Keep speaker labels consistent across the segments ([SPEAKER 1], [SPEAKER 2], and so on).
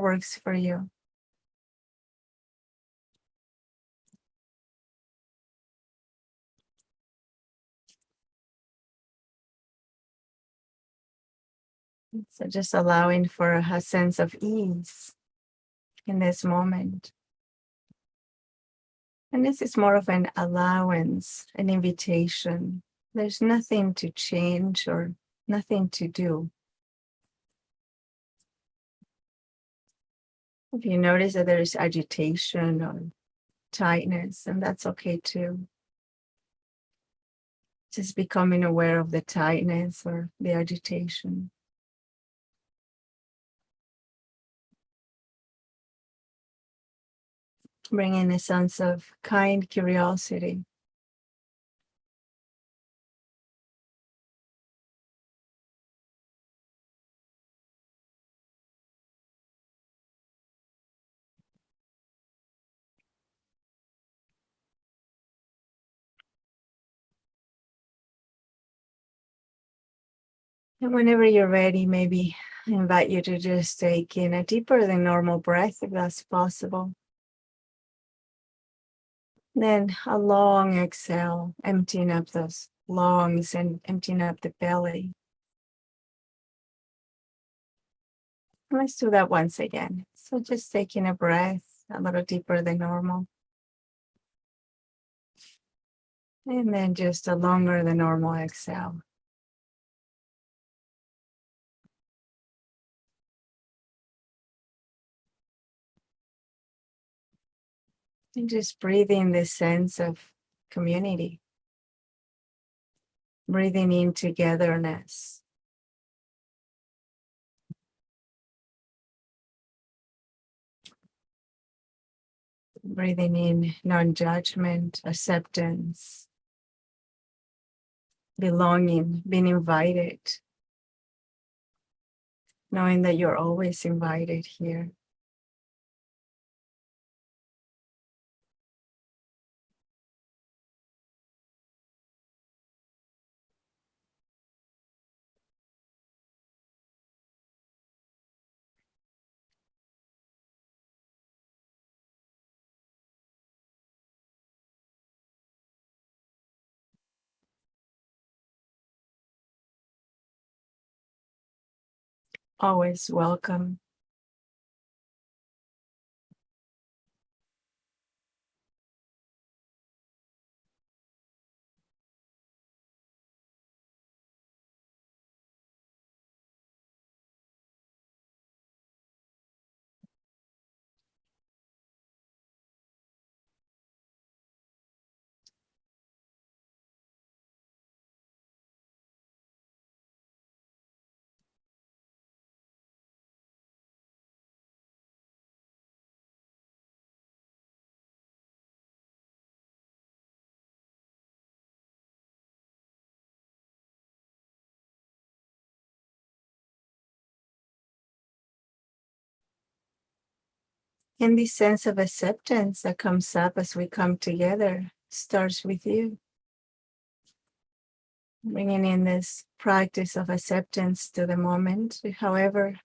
[SPEAKER 1] works for you. So just allowing for a sense of ease in this moment. And this is more of an allowance, an invitation. There's nothing to change or nothing to do. If you notice that there is agitation or tightness, and that's okay too. Just becoming aware of the tightness or the agitation. Bringing a sense of kind curiosity. And whenever you're ready, maybe I invite you to just take in a deeper than normal breath, if that's possible. Then a long exhale, emptying up those lungs and emptying up the belly. Let's do that once again. So just taking a breath a little deeper than normal. And then just a longer than normal exhale. And just breathing this sense of community. Breathing in togetherness. Breathing in non-judgment, acceptance, belonging, being invited. Knowing that you're always invited here. Always welcome. And this sense of acceptance that comes up as we come together starts with you. Bringing in this practice of acceptance to the moment, however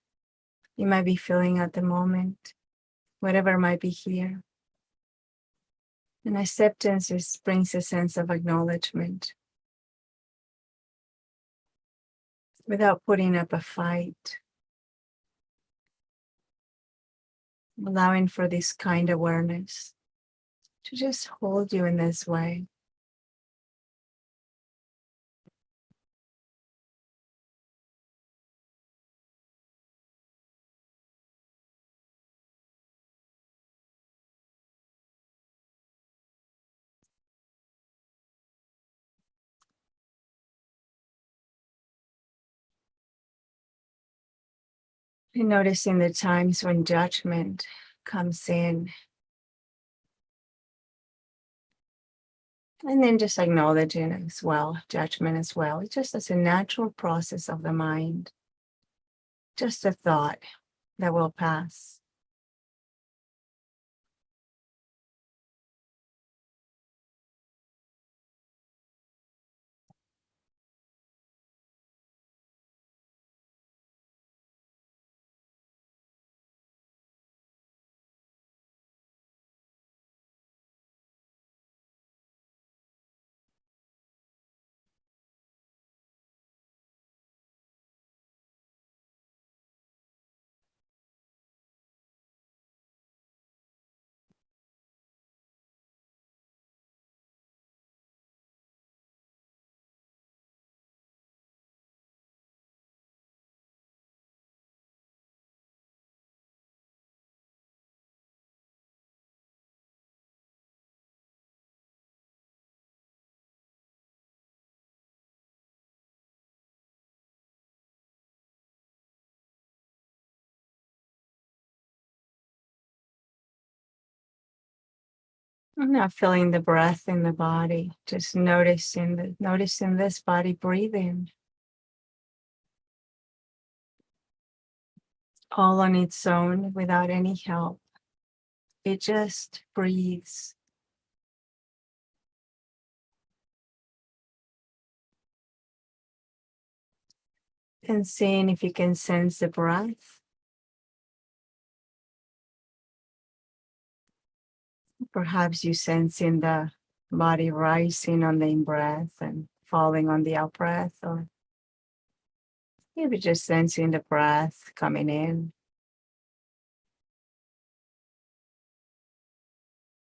[SPEAKER 1] you might be feeling at the moment, whatever might be here. And acceptance brings a sense of acknowledgement without putting up a fight. Allowing for this kind awareness to just hold you in this way. And noticing the times when judgment comes in. And then just acknowledging as well, judgment as well. It's just as a natural process of the mind. Just a thought that will pass. I'm not feeling the breath in the body, just noticing this body breathing all on its own without any help. It just breathes. And seeing if you can sense the breath. Perhaps you sensing the body rising on the in-breath and falling on the out-breath, or maybe just sensing the breath coming in,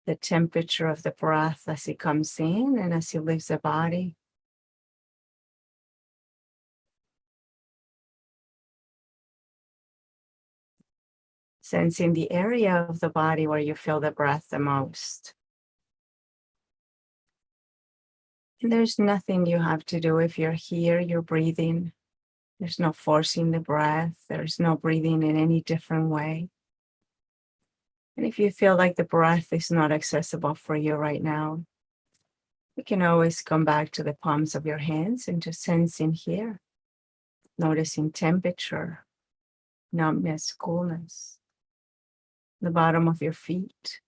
[SPEAKER 1] the temperature of the breath as it comes in and as it leaves the body. Sensing the area of the body where you feel the breath the most. And there's nothing you have to do. If you're here, you're breathing. There's no forcing the breath. There's no breathing in any different way. And if you feel like the breath is not accessible for you right now, you can always come back to the palms of your hands and just sensing here, noticing temperature, numbness, coolness, the bottom of your feet.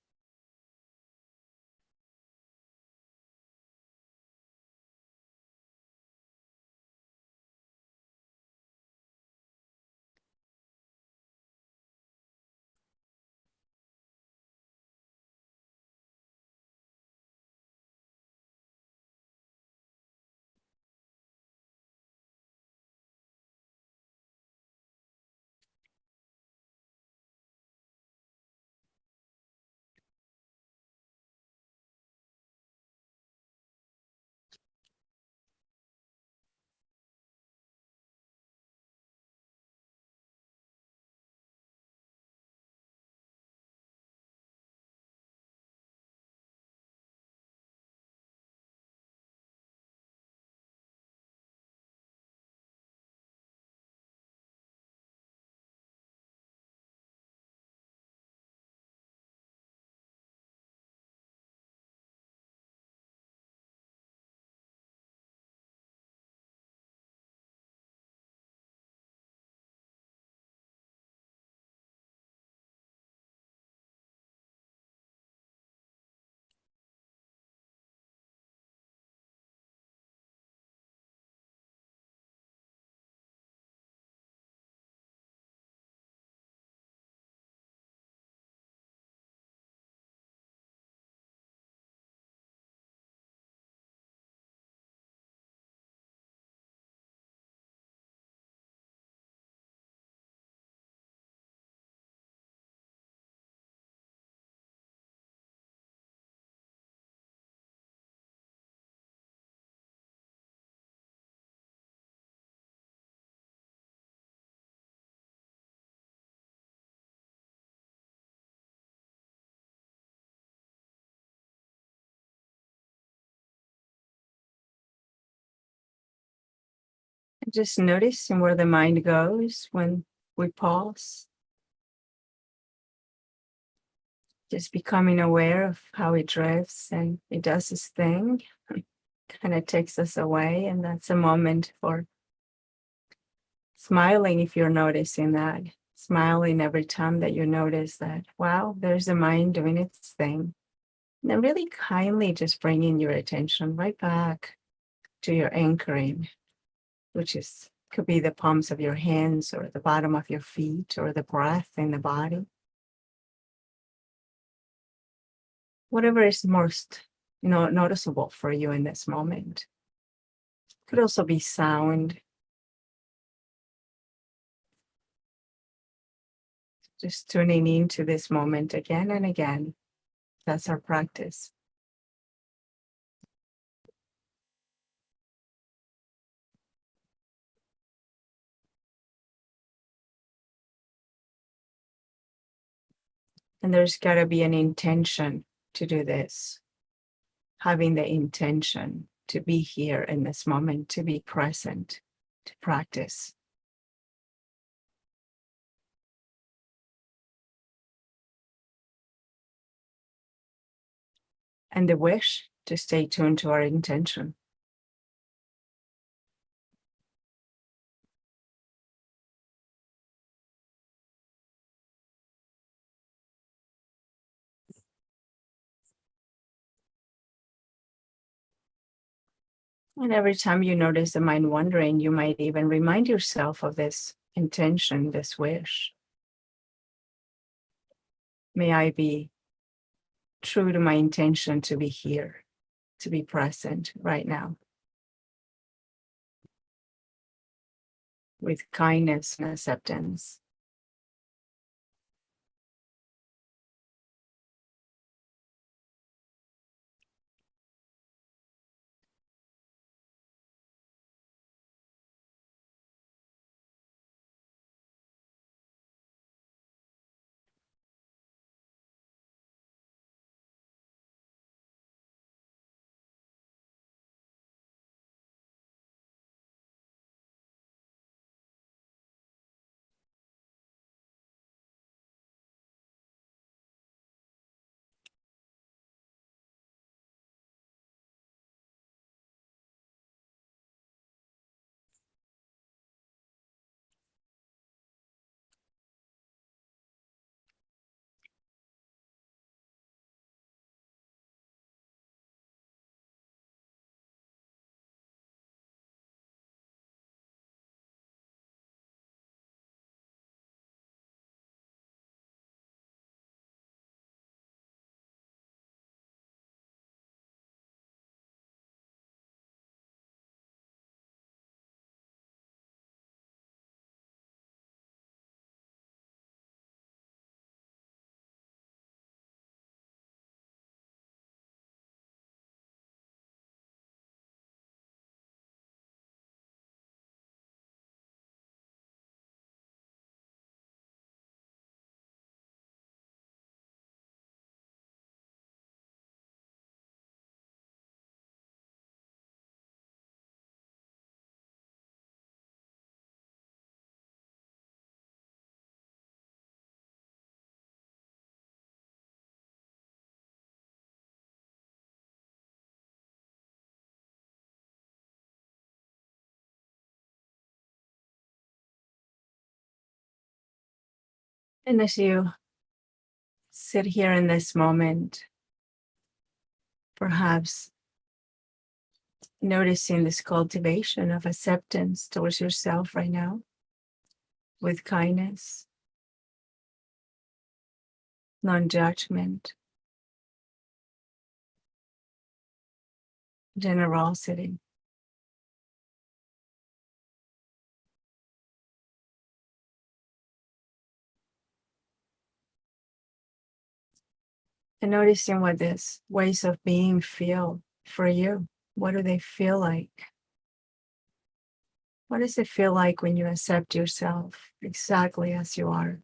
[SPEAKER 1] And just noticing where the mind goes when we pause. Just becoming aware of how it drifts and it does its thing, kind of takes us away. And that's a moment for smiling if you're noticing that. Smiling every time that you notice that, wow, there's the mind doing its thing. And then really kindly just bringing your attention right back to your anchoring, which could be the palms of your hands or the bottom of your feet or the breath in the body. Whatever is most, noticeable for you in this moment. Could also be sound. Just tuning into this moment again and again. That's our practice. And there's got to be an intention to do this. Having the intention to be here in this moment, to be present, to practice. and the wish to stay tuned to our intention. And every time you notice the mind wandering, you might even remind yourself of this intention, this wish. May I be true to my intention to be here, to be present right now, with kindness and acceptance. And as you sit here in this moment, perhaps noticing this cultivation of acceptance towards yourself right now, with kindness, non-judgment, generosity. And noticing what these ways of being feel for you. What do they feel like? What does it feel like when you accept yourself exactly as you are?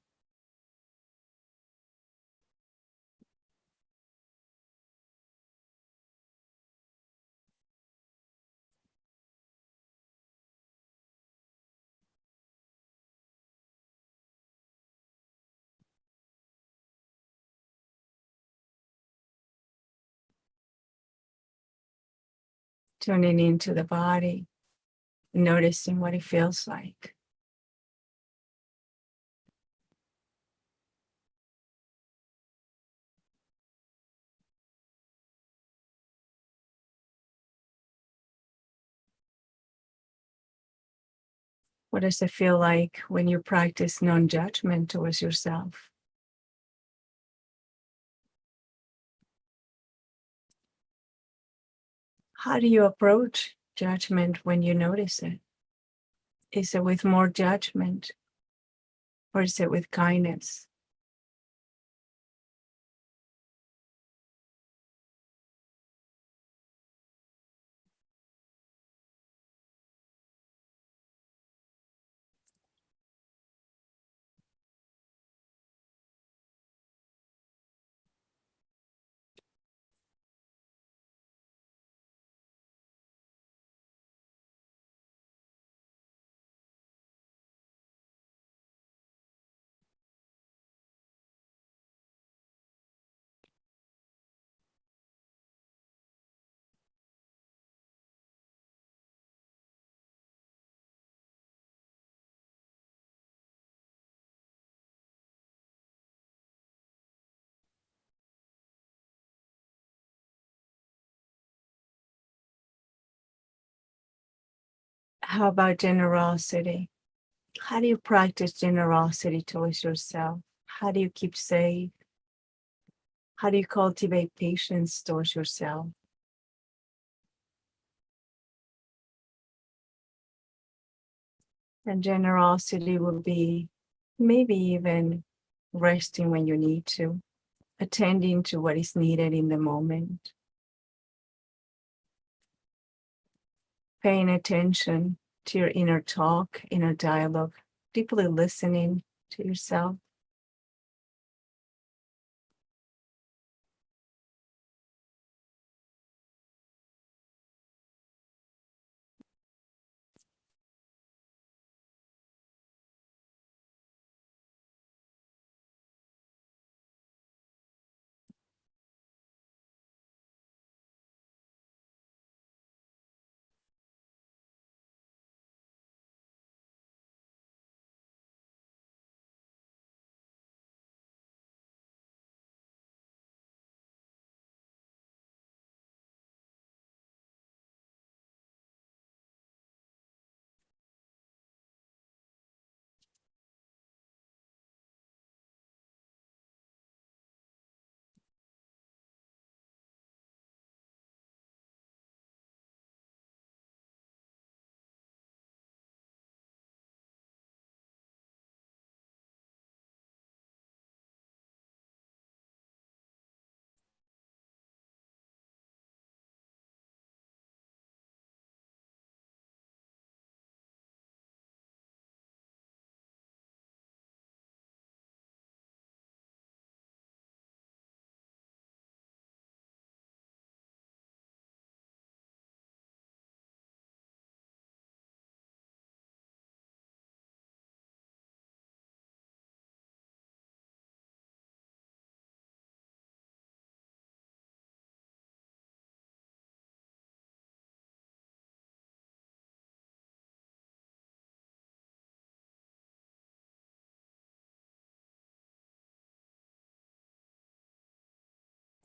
[SPEAKER 1] Tuning into the body, noticing what it feels like. What does it feel like when you practice non-judgment towards yourself? How do you approach judgment when you notice it? Is it with more judgment or is it with kindness? How about generosity? How do you practice generosity towards yourself? How do you keep safe? How do you cultivate patience towards yourself? And generosity will be maybe even resting when you need to, attending to what is needed in the moment, paying attention to your inner talk, inner dialogue, deeply listening to yourself.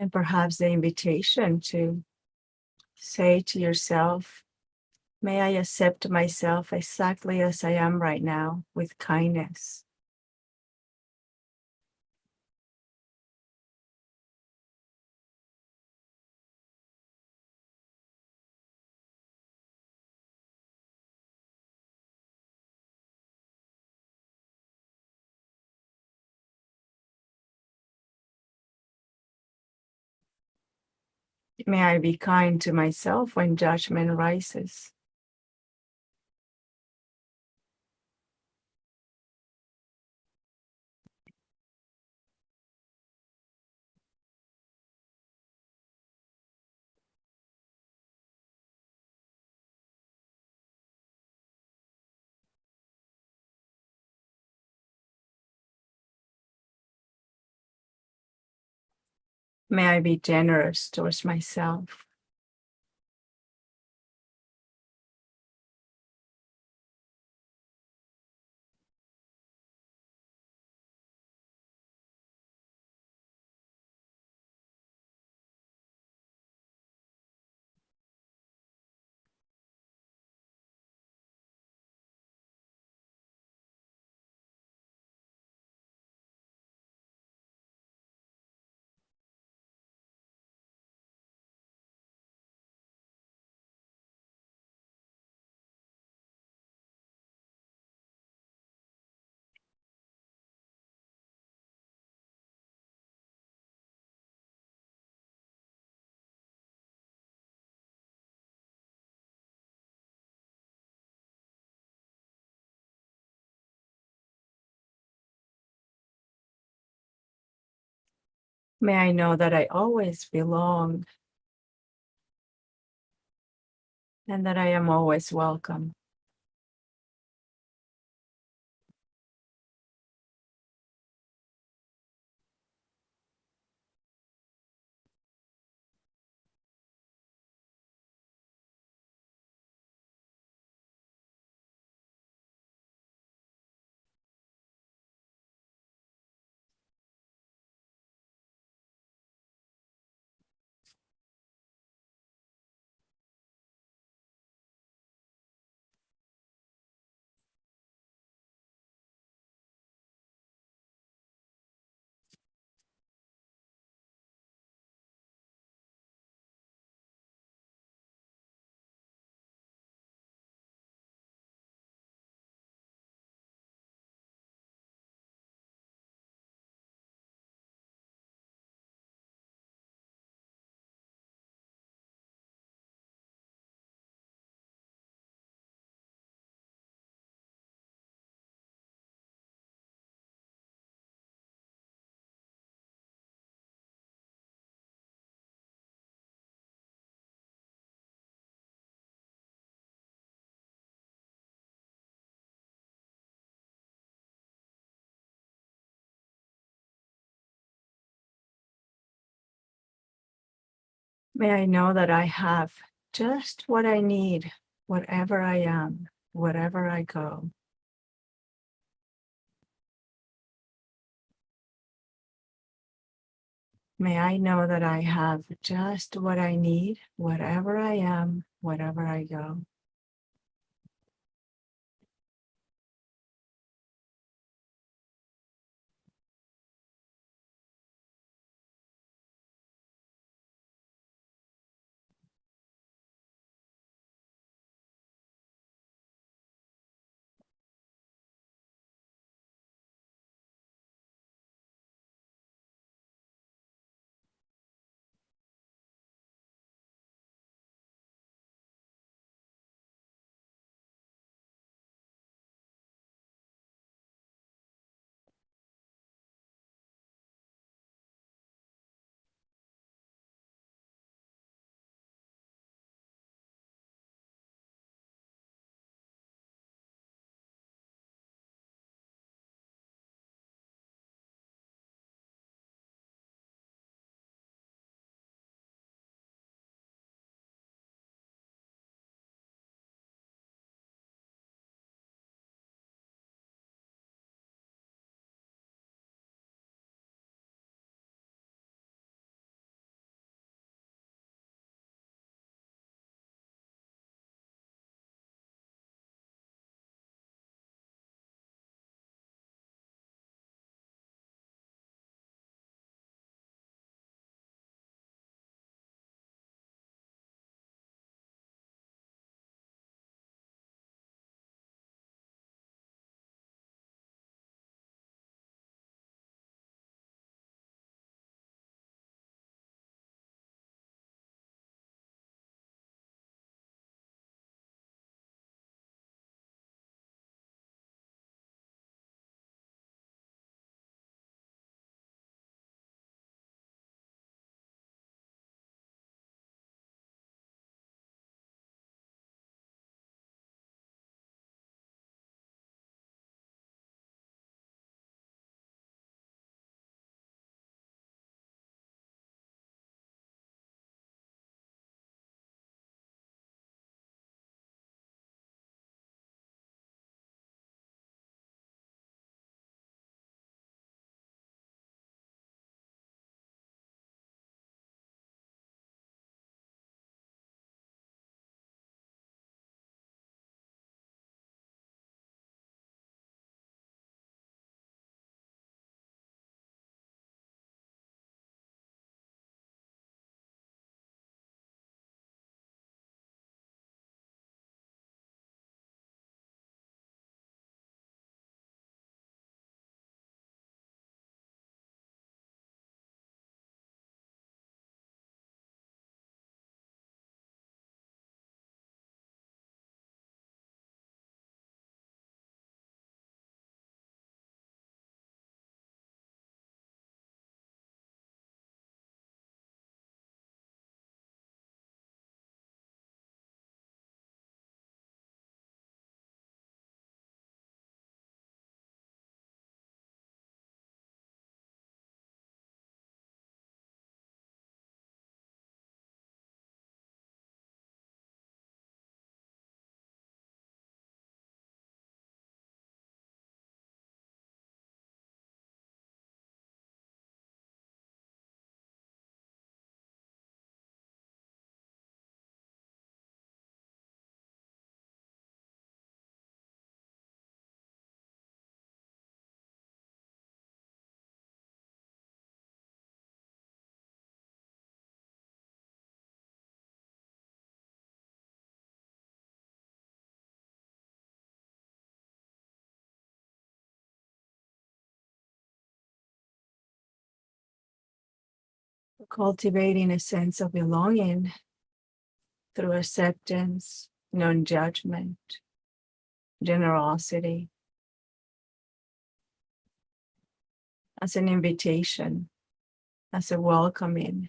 [SPEAKER 1] And perhaps the invitation to say to yourself, may I accept myself exactly as I am right now with kindness. May I be kind to myself when judgment rises. May I be generous towards myself. May I know that I always belong and that I am always welcome. May I know that I have just what I need, whatever I am, wherever I go. May I know that I have just what I need, wherever I am, wherever I go. Cultivating a sense of belonging through acceptance, non-judgment, generosity, as an invitation, as a welcoming,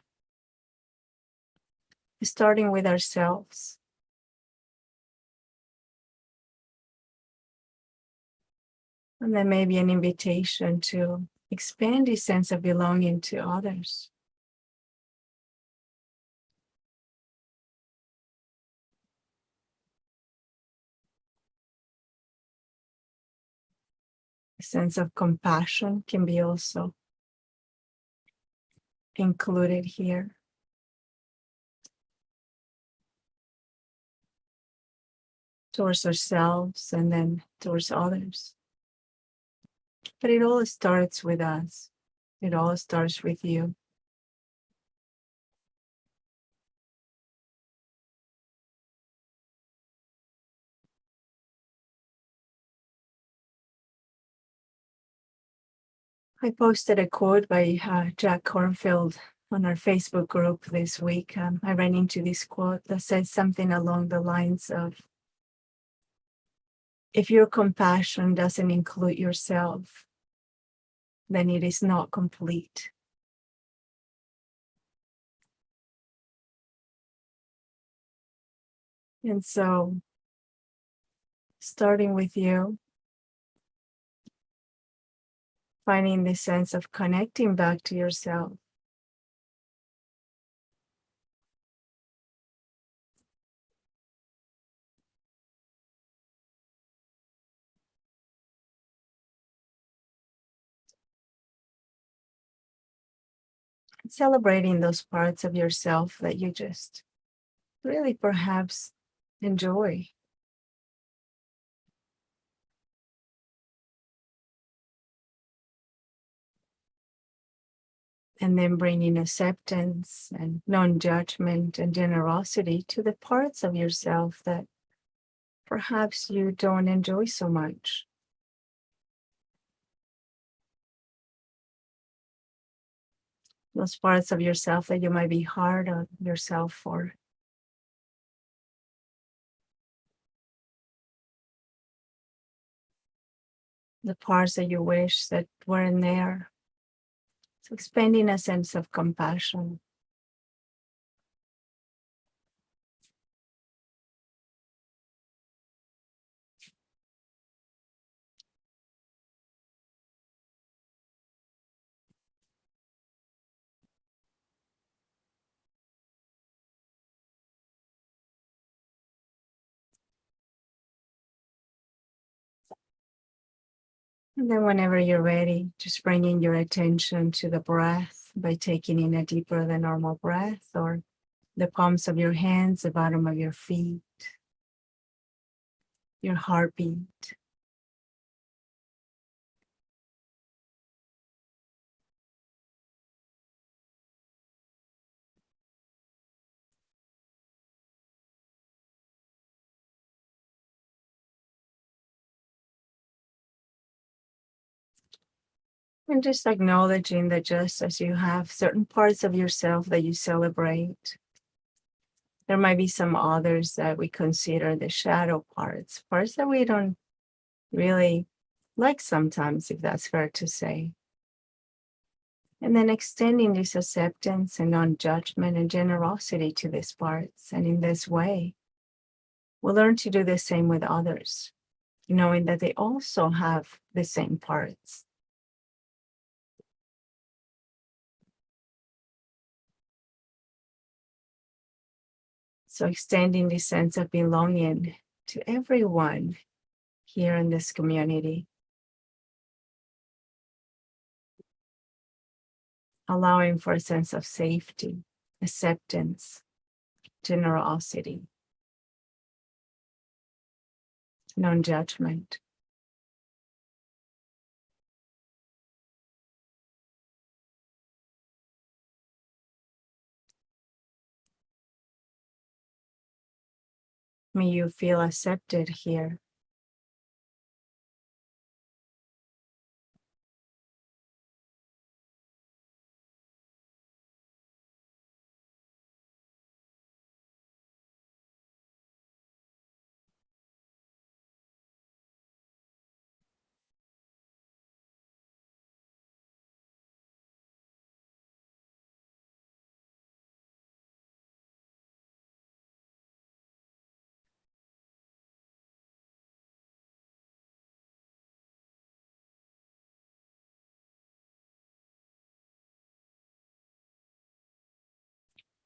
[SPEAKER 1] starting with ourselves. And then maybe an invitation to expand this sense of belonging to others. sense of compassion can be also included here. Towards ourselves and then towards others. But it all starts with us. It all starts with you. I posted a quote by Jack Kornfield on our Facebook group this week. I ran into this quote that says something along the lines of, if your compassion doesn't include yourself, then it is not complete. And so, starting with you, finding the sense of connecting back to yourself. Celebrating those parts of yourself that you just really perhaps enjoy. And then bringing acceptance and non-judgment and generosity to the parts of yourself that perhaps you don't enjoy so much. Those parts of yourself that you might be hard on yourself for. The parts that you wish that weren't there. So expanding a sense of compassion. And then whenever you're ready, just bringing your attention to the breath by taking in a deeper than normal breath, or the palms of your hands, the bottom of your feet, your heartbeat. And just acknowledging that just as you have certain parts of yourself that you celebrate, there might be some others that we consider the shadow parts, parts that we don't really like sometimes, if that's fair to say. And then extending this acceptance and non-judgment and generosity to these parts. And in this way, we'll learn to do the same with others, knowing that they also have the same parts. So extending this sense of belonging to everyone here in this community. Allowing for a sense of safety, acceptance, generosity, non-judgment. May you feel accepted here.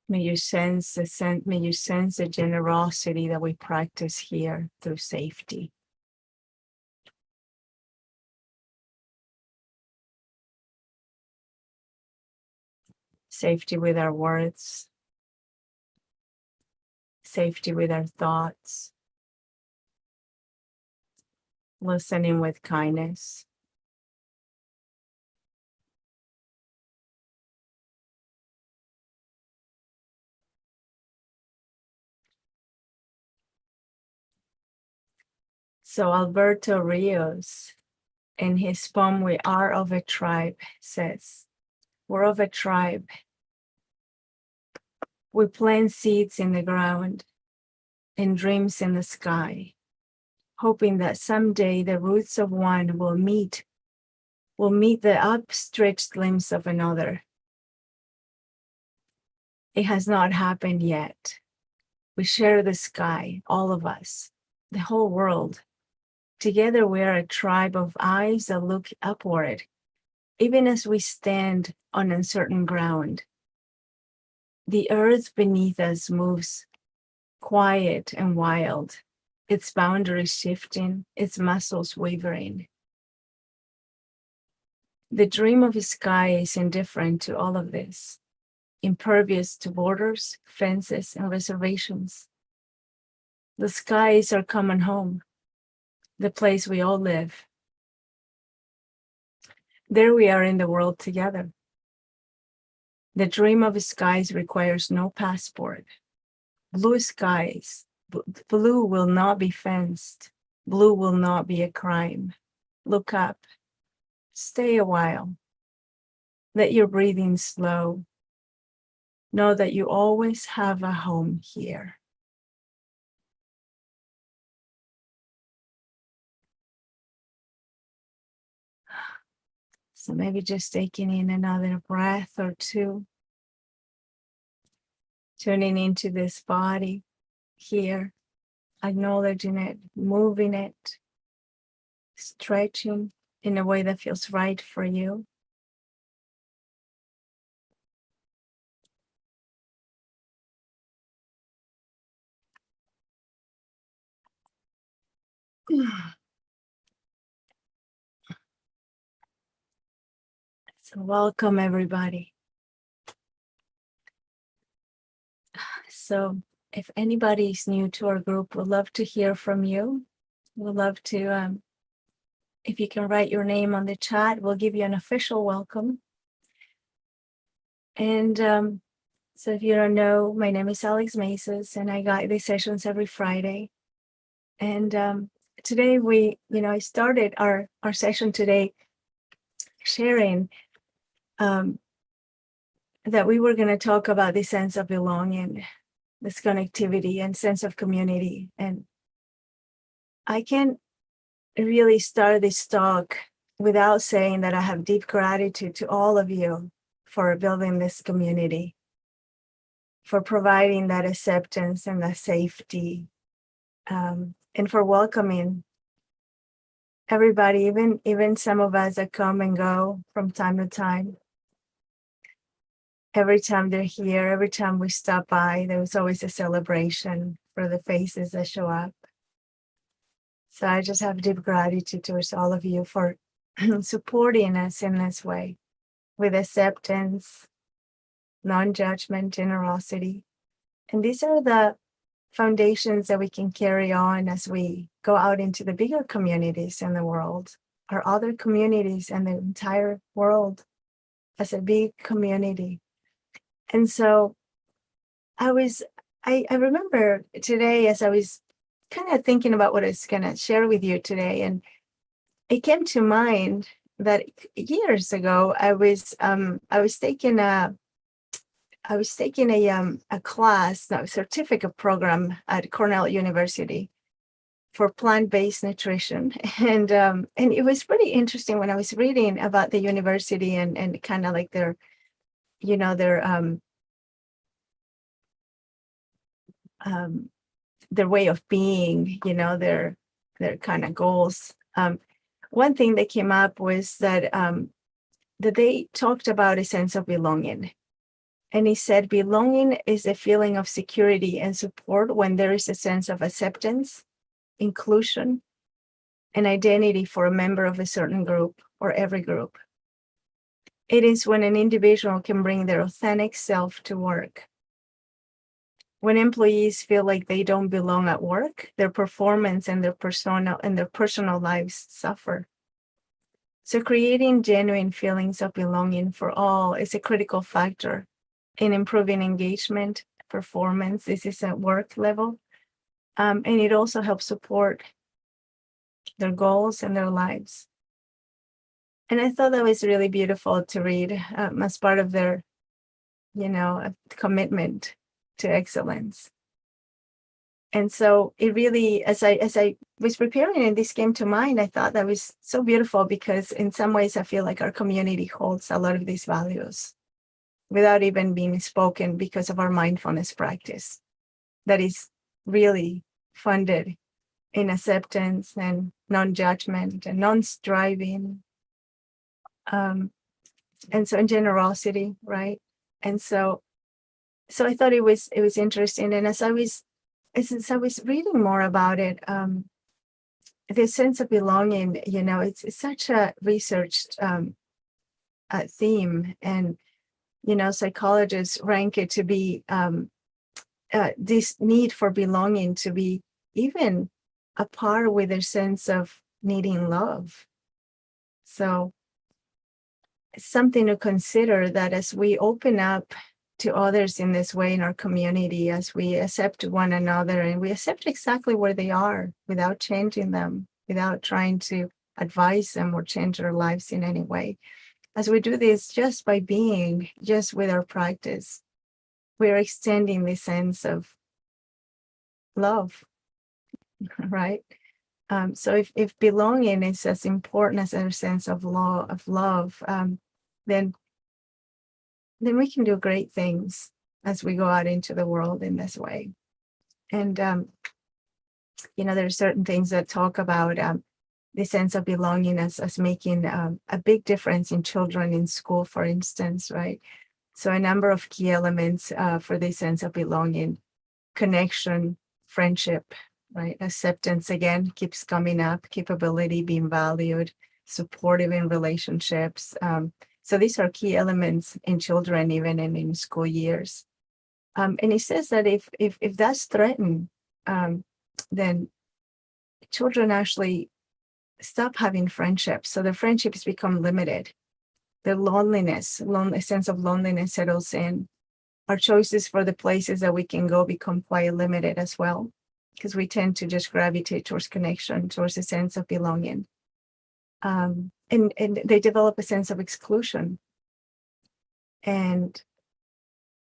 [SPEAKER 1] May you sense the generosity that we practice here through safety. safety with our words, safety with our thoughts, listening with kindness. So Alberto Rios, in his poem, We Are of a Tribe, says, we're of a tribe. We plant seeds in the ground and dreams in the sky, hoping that someday the roots of one will meet the upstretched limbs of another. It has not happened yet. We share the sky, all of us, the whole world. Together we are a tribe of eyes that look upward, even as we stand on uncertain ground. The earth beneath us moves quiet and wild, its boundaries shifting, its muscles wavering. The dream of a sky is indifferent to all of this, impervious to borders, fences, and reservations. The sky is our common home, the place we all live. There we are in the world together. The dream of skies requires no passport. Blue skies, blue will not be fenced. Blue will not be a crime. Look up, stay a while. Let your breathing slow. Know that you always have a home here. So maybe just taking in another breath or two, tuning into this body here, acknowledging it, moving it, stretching in a way that feels right for you. So welcome everybody. So if anybody is new to our group, we'd love to hear from you. We'd love to, if you can write your name on the chat, we'll give you an official welcome. And so if you don't know, my name is Alex Meses, and I guide these sessions every Friday. And today I started our session today sharing that we were going to talk about the sense of belonging, this connectivity and sense of community. And I can't really start this talk without saying that I have deep gratitude to all of you for building this community, for providing that acceptance and that safety, and for welcoming everybody, even some of us that come and go from time to time. Every time they're here, every time we stop by, there's always a celebration for the faces that show up. So I just have deep gratitude towards all of you for supporting us in this way, with acceptance, non-judgment, generosity. And these are the foundations that we can carry on as we go out into the bigger communities in the world, or other communities and the entire world as a big community. And so I remember today, as I was kind of thinking about what I was going to share with you today, and it came to mind that years ago I was taking a class, a certificate program at Cornell University for plant-based nutrition, and it was pretty interesting when I was reading about the university and kind of like their way of being, their kind of goals. One thing that came up was that they talked about a sense of belonging. And he said, belonging is a feeling of security and support when there is a sense of acceptance, inclusion, and identity for a member of a certain group or every group. It is when an individual can bring their authentic self to work. When employees feel like they don't belong at work, their performance and their personal lives suffer. So creating genuine feelings of belonging for all is a critical factor in improving engagement, performance. This is at work level. And it also helps support their goals and their lives. And I thought that was really beautiful to read as part of their, commitment to excellence. And so it really, as I was preparing and this came to mind, I thought that was so beautiful because in some ways I feel like our community holds a lot of these values without even being spoken because of our mindfulness practice that is really funded in acceptance and non-judgment and non-striving, and so in generosity, right? And so I thought it was interesting. And as I was reading more about it, the sense of belonging, it's such a researched theme, and psychologists rank it to be this need for belonging to be even a par with their sense of needing love. So it's something to consider, that as we open up to others in this way in our community, as we accept one another and we accept exactly where they are without changing them, without trying to advise them or change their lives in any way. As we do this just by being, just with our practice, we're extending the sense of love, right? So if belonging is as important as our sense of love, then we can do great things as we go out into the world in this way. And there are certain things that talk about the sense of belonging as making a big difference in children in school, for instance, right? So a number of key elements for this sense of belonging: connection, friendship, right? Acceptance, again, keeps coming up, capability, being valued, supportive in relationships. So these are key elements in children, even in school years. And he says that if that's threatened, then children actually stop having friendships. So the friendships become limited. The sense of loneliness settles in. Our choices for the places that we can go become quite limited as well, because we tend to just gravitate towards connection, towards a sense of belonging. And they develop a sense of exclusion and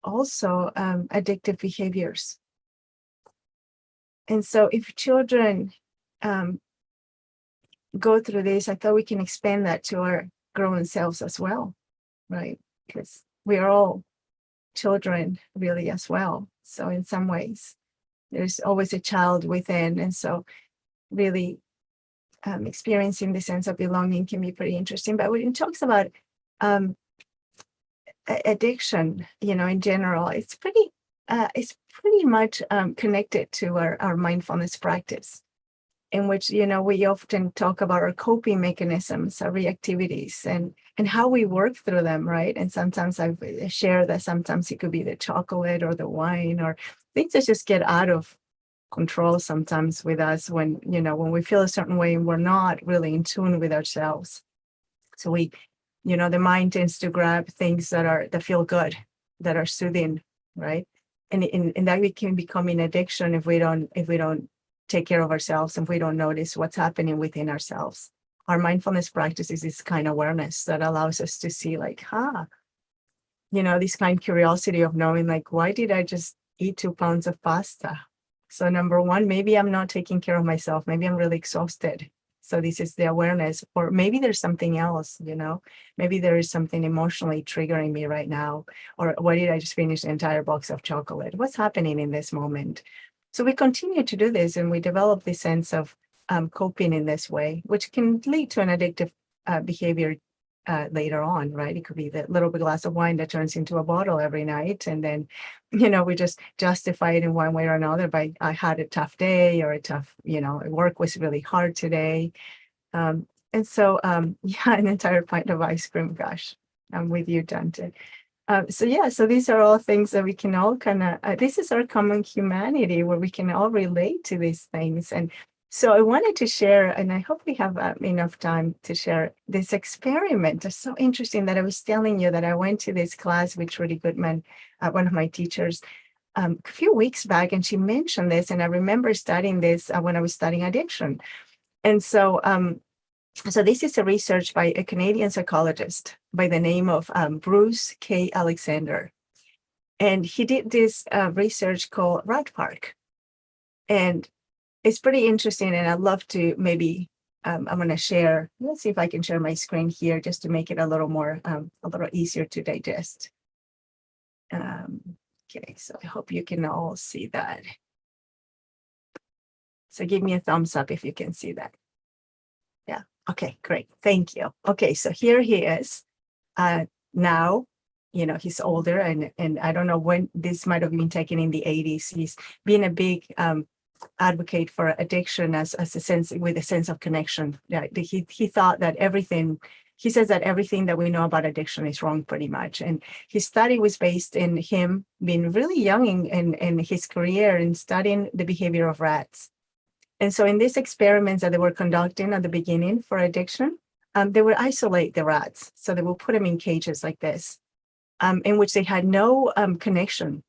[SPEAKER 1] also addictive behaviors. And so if children go through this, I thought we can expand that to our grown selves as well, right? Because we are all children really as well. So in some ways, there's always a child within. And so really experiencing the sense of belonging can be pretty interesting. But when it talks about addiction, in general, it's pretty much connected to our mindfulness practice, in which, we often talk about our coping mechanisms, our reactivities, and how we work through them, right? And sometimes I've shared that sometimes it could be the chocolate or the wine or things that just get out of control sometimes with us when we feel a certain way and we're not really in tune with ourselves. So we, the mind tends to grab things that feel good, that are soothing, right? And that can become an addiction if we don't take care of ourselves, and if we don't notice what's happening within ourselves. Our mindfulness practice is this kind of awareness that allows us to see, like, this kind of curiosity of knowing, like, why did I just eat 2 pounds of pasta? So number one, maybe I'm not taking care of myself. Maybe I'm really exhausted. So this is the awareness. Or maybe there's something else, maybe there is something emotionally triggering me right now. Or why did I just finish the entire box of chocolate? What's happening in this moment? So we continue to do this, and we develop this sense of coping in this way, which can lead to an addictive behavior later on, right? It could be the little bit glass of wine that turns into a bottle every night. And then, we just justify it in one way or another by, I had a tough day, or work was really hard today. And so, an entire pint of ice cream, gosh, I'm with you, Dante. So these are all things that we can all kind of, this is our common humanity where we can all relate to these things. And so I wanted to share, and I hope we have enough time to share this experiment. It's so interesting that I was telling you that I went to this class with Trudy Goodman, one of my teachers, a few weeks back, and she mentioned this. And I remember studying this when I was studying addiction. And so this is a research by a Canadian psychologist by the name of Bruce K. Alexander. And he did this research called Rat Park. And it's pretty interesting. And I'd love to maybe, I'm going to share, let's see if I can share my screen here just to make it a little more, a little easier to digest. Okay, so I hope you can all see that. So give me a thumbs up if you can see that. Yeah. Okay, great. Thank you. Okay, so here he is. Now, he's older, and I don't know when this might have been taken in the 80s. He's been a big advocate for addiction as a sense, with a sense of connection. Yeah, he thought that everything, he says that everything that we know about addiction is wrong pretty much. And his study was based in him being really young in his career and studying the behavior of rats. And so in these experiments that they were conducting at the beginning for addiction, they would isolate the rats. So they will put them in cages like this, in which they had no connection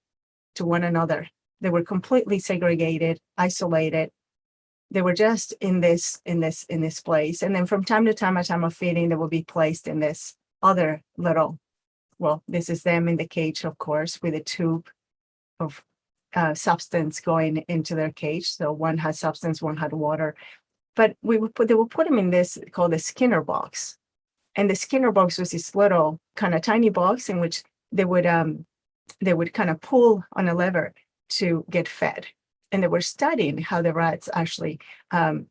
[SPEAKER 1] to one another. They were completely segregated, isolated. They were just in this place. And then from time to time, at time of feeding, they will be placed in this other little, well, this is them in the cage, of course, with a tube of substance going into their cage. So one had substance, one had water. But they will put them in this called the Skinner box. And the Skinner box was this little kind of tiny box in which they would kind of pull on a lever to get fed. And they were studying how the rats actually, when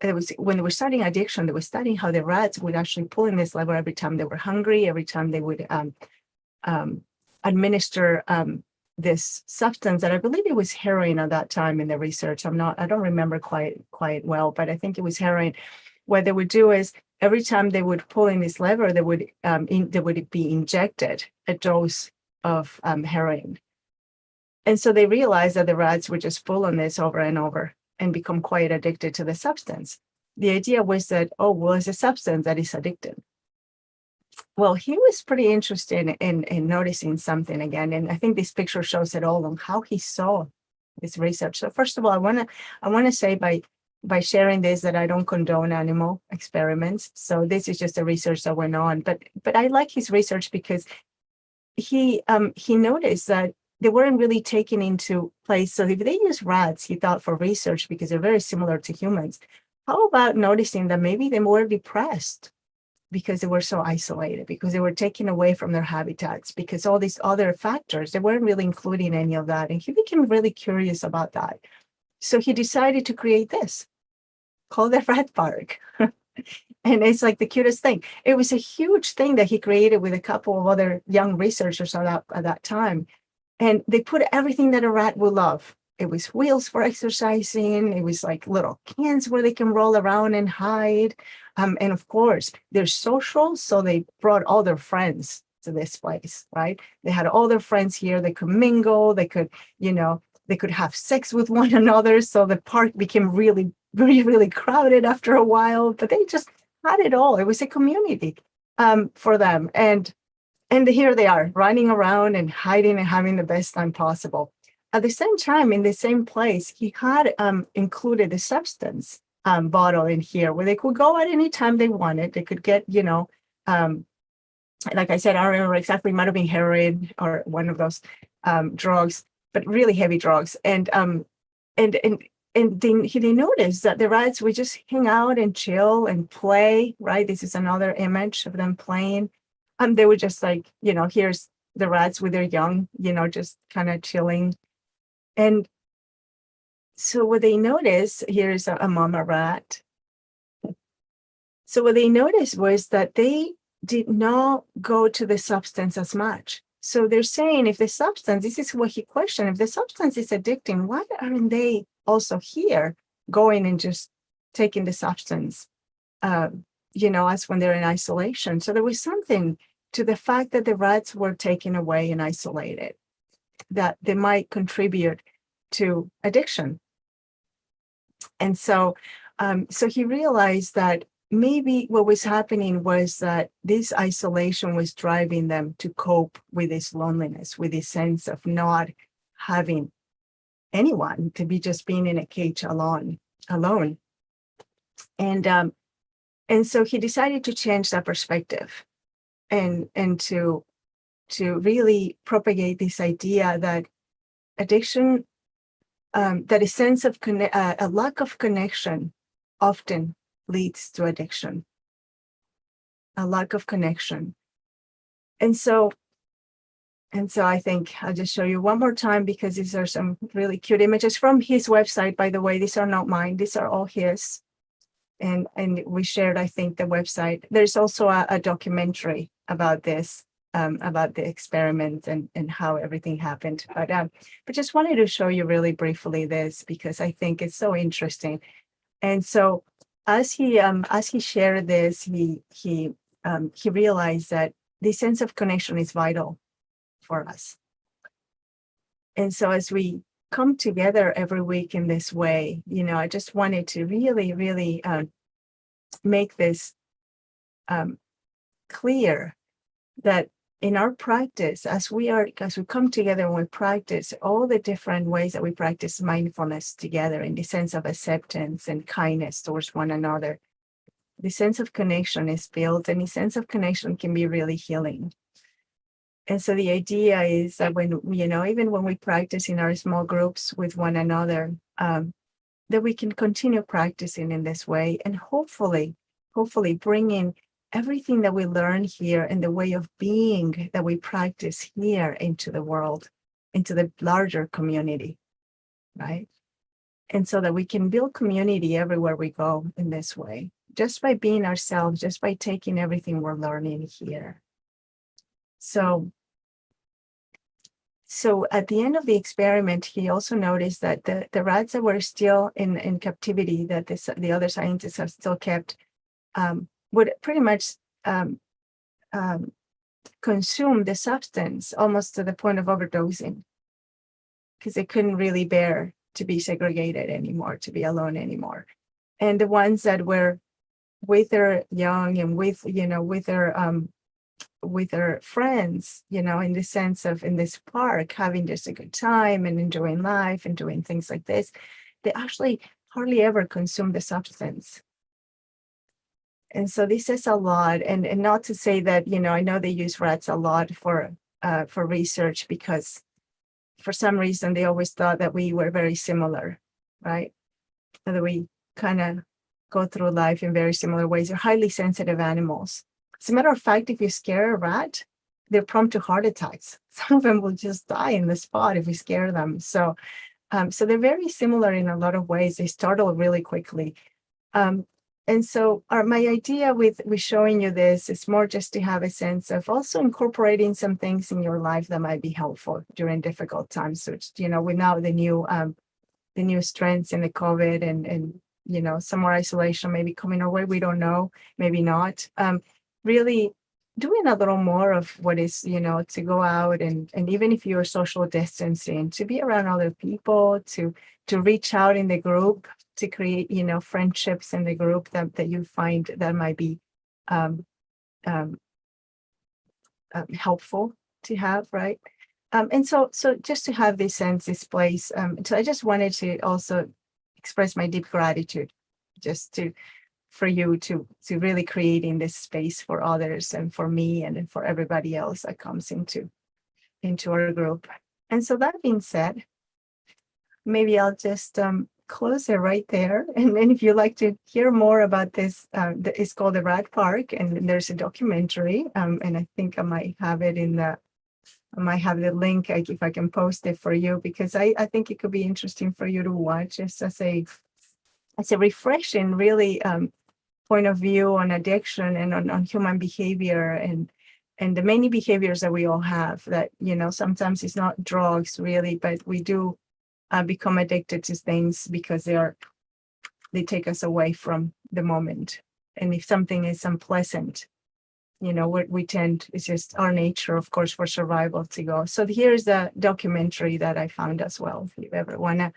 [SPEAKER 1] they were studying addiction, they were studying how the rats would actually pull in this lever every time they were hungry, every time they would administer this substance that I believe it was heroin at that time in the research. I don't remember quite well, but I think it was heroin. What they would do is every time they would pull in this lever, they would be injected a dose of heroin. And so they realized that the rats would just pull on this over and over and become quite addicted to the substance. The idea was that, oh, well, it's a substance that is addictive. Well, he was pretty interested in noticing something again. And I think this picture shows it all on how he saw this research. So first of all, I want to say by sharing this that I don't condone animal experiments. So this is just the research that went on. But I like his research because he noticed that they weren't really taken into place. So if they use rats, he thought, for research because they're very similar to humans, how about noticing that maybe they were depressed because they were so isolated, because they were taken away from their habitats, because all these other factors, they weren't really including any of that. And he became really curious about that. So he decided to create this called the Rat Park. And it's like the cutest thing. It was a huge thing that he created with a couple of other young researchers at that time. And they put everything that a rat would love. It was wheels for exercising. It was like little cans where they can roll around and hide. And of course, they're social. So they brought all their friends to this place, right? They had all their friends here. They could mingle. They could, they could have sex with one another. So the park became really, really, really crowded after a while. But they just had it all. It was a community for them. And here they are running around and hiding and having the best time possible. At the same time, in the same place, he had included a substance bottle in here where they could go at any time they wanted. They could get, like I said, I don't remember exactly, it might have been heroin or one of those drugs, but really heavy drugs. And then they noticed that the rats would just hang out and chill and play, right? This is another image of them playing. They were just like, here's the rats with their young, just kind of chilling. And so what they noticed, here's a mama rat. So what they noticed was that they did not go to the substance as much. So they're saying if the substance, this is what he questioned, if the substance is addicting, why aren't they also here going and just taking the substance, as when they're in isolation? So there was something to the fact that the rats were taken away and isolated, that they might contribute to addiction. And so, so he realized that maybe what was happening was that this isolation was driving them to cope with this loneliness, with this sense of not having anyone, to be just being in a cage alone. And so he decided to change that perspective and to really propagate this idea that addiction, that a sense of a lack of connection often leads to addiction, a lack of connection. And so I think I'll just show you one more time, because these are some really cute images from his website, by the way. These are not mine, these are all his. And we shared, I think, the website. There's also a documentary about this, about the experiment and how everything happened. But just wanted to show you really briefly this, because I think it's so interesting. And so as he shared this, he realized that the sense of connection is vital for us. And so as we come together every week in this way, I just wanted to really, really make this clear, that in our practice, as we come together and we practice all the different ways that we practice mindfulness together, in the sense of acceptance and kindness towards one another, the sense of connection is built, and the sense of connection can be really healing. And so the idea is that when, even when we practice in our small groups with one another, that we can continue practicing in this way, and hopefully bringing everything that we learn here and the way of being that we practice here into the world, into the larger community, right? And so that we can build community everywhere we go in this way, just by being ourselves, just by taking everything we're learning here. So at the end of the experiment, he also noticed that the rats that were still in captivity, that the other scientists have still kept, would pretty much consume the substance almost to the point of overdosing, because they couldn't really bear to be segregated anymore, to be alone anymore. And the ones that were with their young and with their friends, in the sense of in this park, having just a good time and enjoying life and doing things like this, they actually hardly ever consume the substance. And so this says a lot, and not to say that, I know they use rats a lot for research, because for some reason they always thought that we were very similar, right? That we kind of go through life in very similar ways. They're highly sensitive animals. As a matter of fact, if you scare a rat, they're prone to heart attacks. Some of them will just die in the spot if we scare them. So they're very similar in a lot of ways. They startle really quickly. And so my idea with showing you this is more just to have a sense of also incorporating some things in your life that might be helpful during difficult times. So, with now the new strengths in the COVID and some more isolation maybe coming our way, we don't know, maybe not. Really doing a little more of what is, to go out and even if you're social distancing, to be around other people, to reach out in the group, to create, friendships in the group that you find that might be helpful to have, right? And so just to have this sense, this place. So I just wanted to also express my deep gratitude, just for you to really creating this space for others and for me and for everybody else that comes into our group. And so that being said, maybe I'll just close it right there. And then if you'd like to hear more about this, it's called the Rat Park, and there's a documentary, and I think I might have it I might have the link if I can post it for you, because I think it could be interesting for you to watch, just as a refreshing, really, point of view on addiction and on human behavior and the many behaviors that we all have that, sometimes it's not drugs really, but we do become addicted to things because they take us away from the moment. And if something is unpleasant, we tend, it's just our nature, of course, for survival to go. So here's a documentary that I found as well, if you ever want to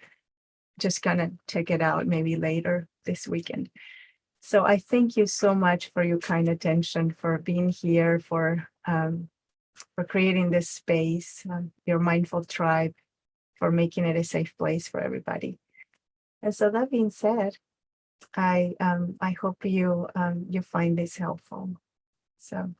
[SPEAKER 1] just kind of check it out, maybe later this weekend. So I thank you so much for your kind attention, for being here, for creating this space, your mindful tribe, for making it a safe place for everybody. And so that being said, I hope you find this helpful. So